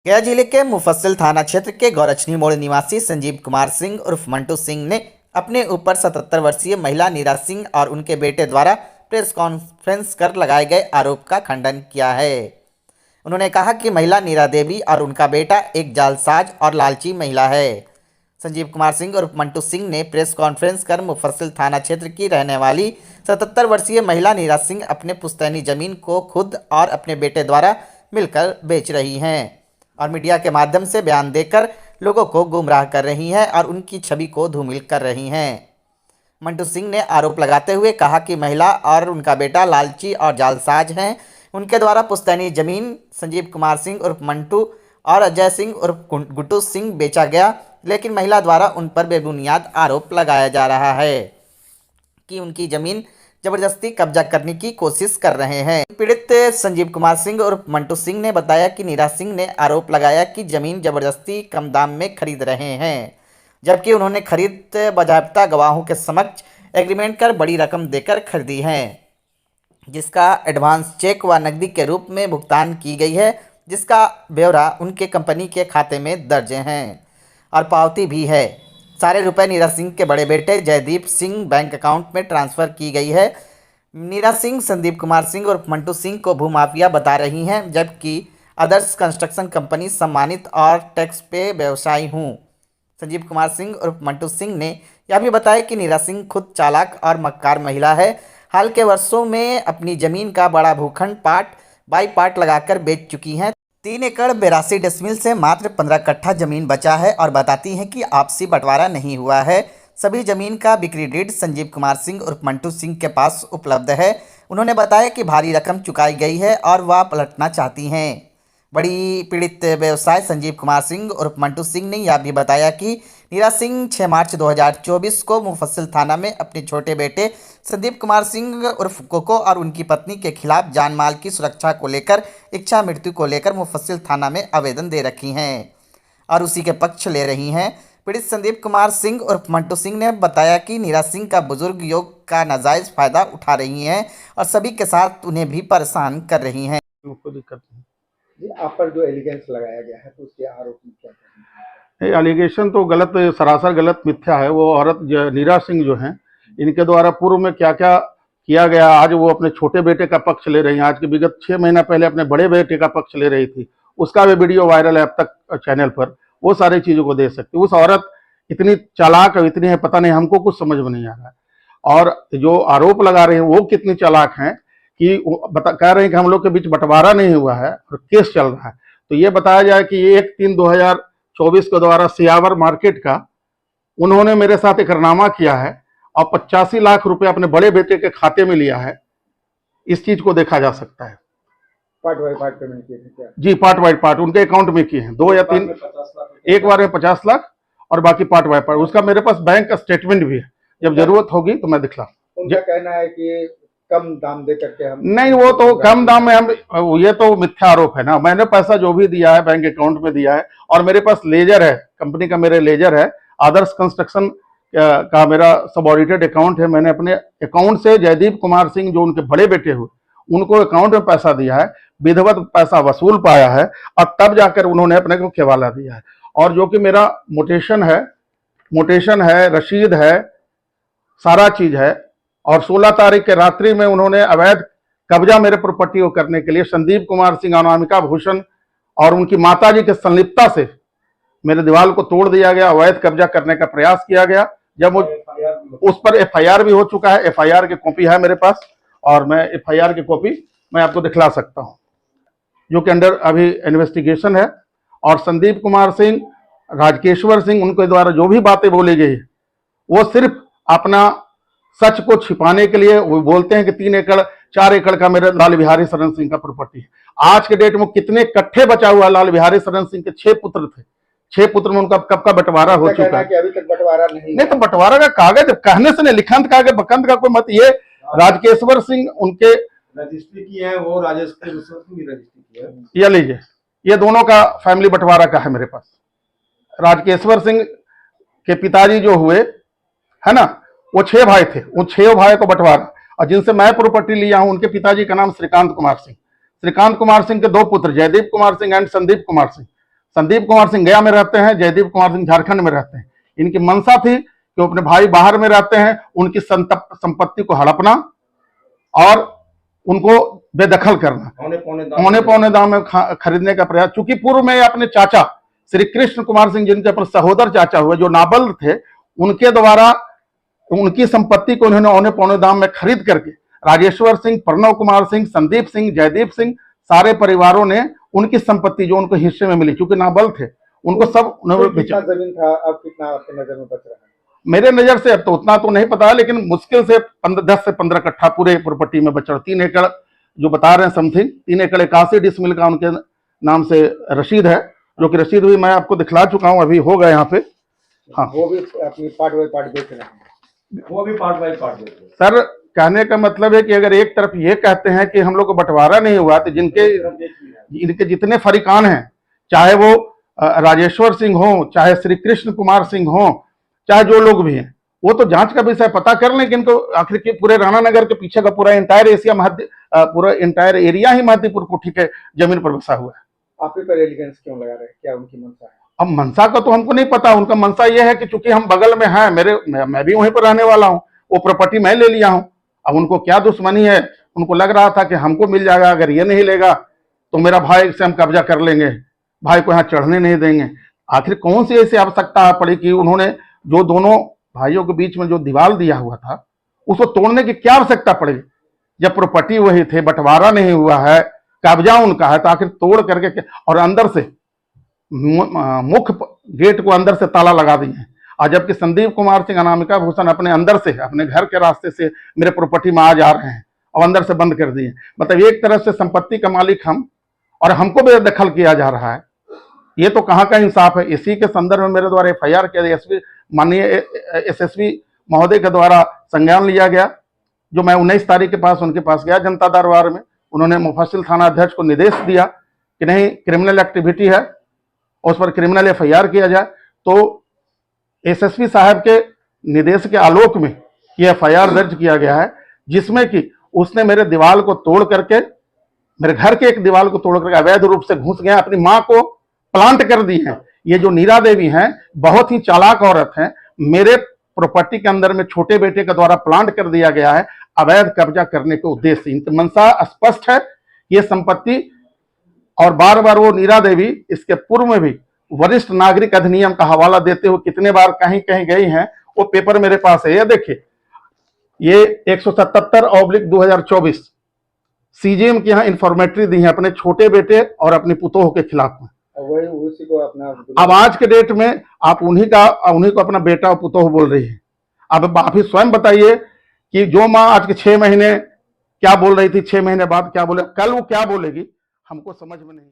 गया जिले के मुफस्सिल थाना क्षेत्र के गौरचनी मोड़ निवासी संजीव कुमार सिंह उर्फ मंटू सिंह ने अपने ऊपर 77 वर्षीय महिला नीरा सिंह और उनके बेटे द्वारा प्रेस कॉन्फ्रेंस कर लगाए गए आरोप का खंडन किया है। उन्होंने कहा कि महिला नीरा देवी और उनका बेटा एक जालसाज और लालची महिला है। संजीव कुमार सिंह उर्फ मंटू सिंह ने प्रेस कॉन्फ्रेंस कर मुफस्सिल थाना क्षेत्र की रहने वाली 77 वर्षीय महिला नीरा सिंह अपने पुश्तैनी जमीन को खुद और अपने बेटे द्वारा मिलकर बेच रही हैं और मीडिया के माध्यम से बयान देकर लोगों को गुमराह कर रही हैं और उनकी छवि को धूमिल कर रही हैं। मंटू सिंह ने आरोप लगाते हुए कहा कि महिला और उनका बेटा लालची और जालसाज हैं। उनके द्वारा पुश्तैनी जमीन संजीव कुमार सिंह उर्फ मंटू और अजय सिंह उर्फ गुड्डू सिंह बेचा गया, लेकिन महिला द्वारा उन पर बेबुनियाद आरोप लगाया जा रहा है कि उनकी ज़मीन जबरदस्ती कब्जा करने की कोशिश कर रहे हैं। पीड़ित संजीव कुमार सिंह और मंटू सिंह ने बताया कि नीरा सिंह ने आरोप लगाया कि ज़मीन जबरदस्ती कम दाम में खरीद रहे हैं, जबकि उन्होंने खरीद बाज़ाब्ता गवाहों के समक्ष एग्रीमेंट कर बड़ी रकम देकर खरीदी है, जिसका एडवांस चेक व नकदी के रूप में भुगतान की गई है, जिसका ब्यौरा उनके कंपनी के खाते में दर्ज हैं और पावती भी है। सारे रुपए नीरा सिंह के बड़े बेटे जयदीप सिंह बैंक अकाउंट में ट्रांसफ़र की गई है। नीरा सिंह संदीप कुमार सिंह और मंटू सिंह को भूमाफिया बता रही हैं, जबकि आदर्श कंस्ट्रक्शन कंपनी सम्मानित और टैक्स पे व्यवसायी हूँ। संजीव कुमार सिंह और मंटू सिंह ने यह भी बताया कि नीरा सिंह खुद चालाक और मक्कार महिला है। हाल के वर्षों में अपनी ज़मीन का बड़ा भूखंड पार्ट बाई पार्ट लगाकर बेच चुकी हैं। 3 एकड़ 82 डेसिमल से मात्र 15 कट्ठा जमीन बचा है और बताती हैं कि आपसी बंटवारा नहीं हुआ है। सभी जमीन का बिक्री डीड संजीव कुमार सिंह और मंटू सिंह के पास उपलब्ध है। उन्होंने बताया कि भारी रकम चुकाई गई है और वह पलटना चाहती हैं। बड़ी पीड़ित व्यवसाय संजीव कुमार सिंह और मंटू सिंह ने यह भी बताया कि नीरा सिंह 6 मार्च 2024 को मुफस्सिल थाना में अपने छोटे बेटे संदीप कुमार सिंह उर्फ कोको और उनकी पत्नी के खिलाफ जान माल की सुरक्षा को लेकर इच्छा मृत्यु को लेकर मुफस्सिल थाना में आवेदन दे रखी हैं और उसी के पक्ष ले रही हैं। पीड़ित संदीप कुमार सिंह उर्फ मंटू सिंह ने बताया कि नीरा सिंह का बुजुर्ग योग का नाजायज़ फ़ायदा उठा रही हैं और सभी के साथ उन्हें भी परेशान कर रही हैं। जी, आप पर जो एलिगेंस लगाया गया है तो उसके आरोप में क्या करेंगे? एलिगेशन तो गलत, सरासर गलत मिथ्या है। वो औरत नीरा सिंह जो हैं, इनके द्वारा पूर्व में क्या क्या किया गया, आज वो अपने छोटे बेटे का पक्ष ले रही हैं। आज के विगत 6 महीना पहले अपने बड़े बेटे का पक्ष ले रही थी, उसका भी वीडियो वायरल है अब तक चैनल पर। वो सारी चीज़ों को देख सकती। उस औरत इतनी चालाक और इतनी है, पता नहीं, हमको कुछ समझ में नहीं आ रहा है। और जो आरोप लगा रहे हैं वो कितनी चालाक हैं कि कह रहे हैं कि हम लोग के बीच बंटवारा नहीं हुआ है और केस चल रहा है। तो ये बताया जाए कि 1/3/2024 के द्वारा सियावर मार्केट का उन्होंने मेरे साथ एकरनामा किया है और 85 लाख रुपए अपने बड़े बेटे के खाते में लिया है। इस चीज को देखा जा सकता है। पार्ट बाय पार्ट पेमेंट किए थे क्या? जी, पार्ट बाय पार्ट उनके अकाउंट में किए हैं। 2 या 3, एक बार में 50 लाख और बाकी पार्ट बाय पार्ट। उसका मेरे पास बैंक का स्टेटमेंट भी है, जब जरूरत होगी तो मैं दिखला। उनका कहना है कि कम दाम दे करके हम नहीं, वो तो कम दाम में हम, ये तो मिथ्या आरोप है ना। मैंने पैसा जो भी दिया है बैंक अकाउंट में दिया है और मेरे पास लेजर है, कंपनी का मेरे लेजर है। आदर्श कंस्ट्रक्शन का मेरा सबऑडिटेड अकाउंट है। मैंने अपने अकाउंट से जयदीप कुमार सिंह जो उनके बड़े बेटे हुए उनको अकाउंट में पैसा दिया है, विधिवत पैसा वसूल पाया है और तब जाकर उन्होंने अपने को केवाला दिया है। और जो कि मेरा मोटेशन है, रसीद है, सारा चीज है। और 16 तारीख के रात्रि में उन्होंने अवैध कब्जा मेरे प्रॉपर्टी को करने के लिए संदीप कुमार सिंह, अनामिका भूषण और उनकी माताजी के संलिप्तता से मेरे दीवार को तोड़ दिया गया, अवैध कब्जा करने का प्रयास किया गया। जब उस पर FIR भी हो चुका है। FIR की कॉपी है मेरे पास और मैं FIR की कॉपी मैं आपको दिखला सकता हूं, जो कि अंडर अभी इन्वेस्टिगेशन है। और संदीप कुमार सिंह, राजकेश्वर सिंह, उनके द्वारा जो भी बातें बोली गई वो सिर्फ अपना सच को छिपाने के लिए वो बोलते हैं कि 3 एकड़ 4 एकड़ का मेरे लाल बिहारी शरण सिंह का प्रॉपर्टी है। आज के डेट में कितने कट्ठे बचा हुआ? लाल बिहारी शरण सिंह के 6 पुत्र थे। 6 पुत्र में उनका कब का बंटवारा हो चुका है? अभी तक बंटवारा नहीं तो बंटवारा का कागज कहने से नहीं, लिखंत कागज बकंद का कोई मत। ये राजकेश्वर सिंह उनके रजिस्ट्री की है, वो राजस्थान की रजिस्ट्री की है। ये लीजिए, ये दोनों का फैमिली बंटवारा का है मेरे पास। राजकेश्वर सिंह के पिताजी जो हुए है ना, वो 6 भाई थे। उन 6 भाई को बंटवारा, और जिनसे मैं प्रॉपर्टी लिया हूं उनके पिताजी का नाम श्रीकांत कुमार सिंह। श्रीकांत कुमार सिंह के 2 पुत्र जयदीप कुमार सिंह एंड संदीप कुमार सिंह, संदीप कुमार सिंह गया में रहते हैं, जयदीप कुमार सिंह झारखंड में रहते हैं। इनकी मंशा थी कि अपने भाई बाहर में रहते हैं, उनकी संपत्ति को हड़पना और उनको बेदखल करना, औने पौने दाम में खरीदने का प्रयास। चूंकि पूर्व में अपने चाचा श्री कृष्ण कुमार सिंह, जिनके अपने सहोदर चाचा हुए, जो नाबल्द थे, उनके द्वारा उनकी संपत्ति को उन्होंने औने पौने दाम में खरीद करके राजेश्वर सिंह, प्रणव कुमार सिंह, संदीप सिंह, जयदीप सिंह, सारे परिवारों ने उनकी संपत्ति जो उनको हिस्से में मिली, क्योंकि नाबल्द थे, उनको सब कितना जमीन था, अब कितना आपकी नजर में बच रहा है? मेरे नजर से अब तो उतना तो नहीं पता है, लेकिन मुश्किल से 10 से 15 कट्ठा पूरे प्रॉपर्टी में बचा। 3 एकड़ जो बता रहे हैं समथिंग, 3 एकड़ 81 डिसमिल का उनके नाम से रसीद है, जो कि रसीद भी मैं आपको दिखला चुका हूं, अभी होगा यहाँ पे। हाँ, वो भी अपनी पार्ट बाई पार्ट बेच रहे हैं, वो भी पार्ट बाई पार्ट बेच रहे हैं। सर कहने का मतलब है कि अगर एक तरफ ये कहते हैं कि हम लोग को बंटवारा नहीं हुआ, तो इनके जितने फरीकान हैं, चाहे वो राजेश्वर सिंह हो, चाहे श्री कृष्ण कुमार सिंह हो, चाहे जो लोग भी हैं, वो तो जांच का विषय पता कर लें कि इनको आखिर के पूरे राणा नगर के पीछे का पूरा इंटायर एरिया ही महदीपुर कोठी के जमीन पर बसा हुआ है। आप ही पर एलिगेंस क्यों लगा रहे हैं? क्या उनकी मंशा है? अब मनसा का तो हमको नहीं पता, उनका मनसा यह है कि चूंकि हम बगल में हैं, मैं भी वहीं पर रहने वाला हूं, वो प्रॉपर्टी मैं ले लिया हूं। अब उनको क्या दुश्मनी है? उनको लग रहा था कि हमको मिल जाएगा, अगर ये नहीं लेगा तो मेरा भाई से हम कब्जा कर लेंगे, भाई को यहाँ चढ़ने नहीं देंगे। आखिर कौन सी ऐसी आवश्यकता पड़ी कि उन्होंने जो दोनों भाइयों के बीच में जो दीवार दिया हुआ था, उसको तोड़ने की क्या आवश्यकता पड़ी? जब प्रॉपर्टी वही थे, बंटवारा नहीं हुआ है, कब्जा उनका है, तो आखिर तोड़ करके और अंदर से मुख्य गेट को अंदर से ताला लगा दिए हैं। और जबकि संदीप कुमार सिंह, अनामिका भूषण अपने अंदर से, अपने घर के रास्ते से मेरे प्रॉपर्टी में आ जा रहे हैं और अंदर से बंद कर दिए। मतलब एक तरह से संपत्ति का मालिक हम, और हमको बेदखल किया जा रहा है। ये तो कहाँ का इंसाफ है? इसी के संदर्भ में मेरे द्वारा FIR किया, माननीय SSP महोदय के द्वारा संज्ञान लिया गया, जो मैं 19 तारीख के पास उनके पास गया जनता दरबार में। उन्होंने मुफस्सिल थाना अध्यक्ष को निर्देश दिया कि नहीं, क्रिमिनल एक्टिविटी है, उस पर क्रिमिनल FIR किया जाए। तो SSP साहब के निर्देश के आलोक में ये FIR दर्ज किया गया है, जिसमें कि उसने मेरे दीवार को तोड़ करके, मेरे घर के एक दीवार को तोड़ करके अवैध रूप से घुस गया, अपनी माँ को प्लांट कर दी है। ये जो नीरा देवी हैं, बहुत ही चालाक औरत हैं। मेरे प्रॉपर्टी के अंदर में छोटे बेटे के द्वारा प्लांट कर दिया गया है, अवैध कब्जा करने के उद्देश्य से। इनकी मंशा स्पष्ट है। ये संपत्ति, और बार बार वो नीरा देवी इसके पूर्व में भी वरिष्ठ नागरिक अधिनियम का हवाला देते हुए कितने बार कहीं कहीं गई हैं, वो पेपर मेरे पास है। ये देखिए, ये 177/2024 CJM की यहाँ इंफॉर्मेटरी दी है अपने छोटे बेटे और अपनी पुतोह के खिलाफ में। वही उसी को अपना, अब आज के डेट में आप उन्हीं को अपना बेटा और पुतोह बोल रही है। अब आप ही स्वयं बताइए कि जो माँ आज के 6 महीने क्या बोल रही थी, 6 महीने बाद क्या बोले, कल वो क्या बोलेगी, हमको समझ में नहीं।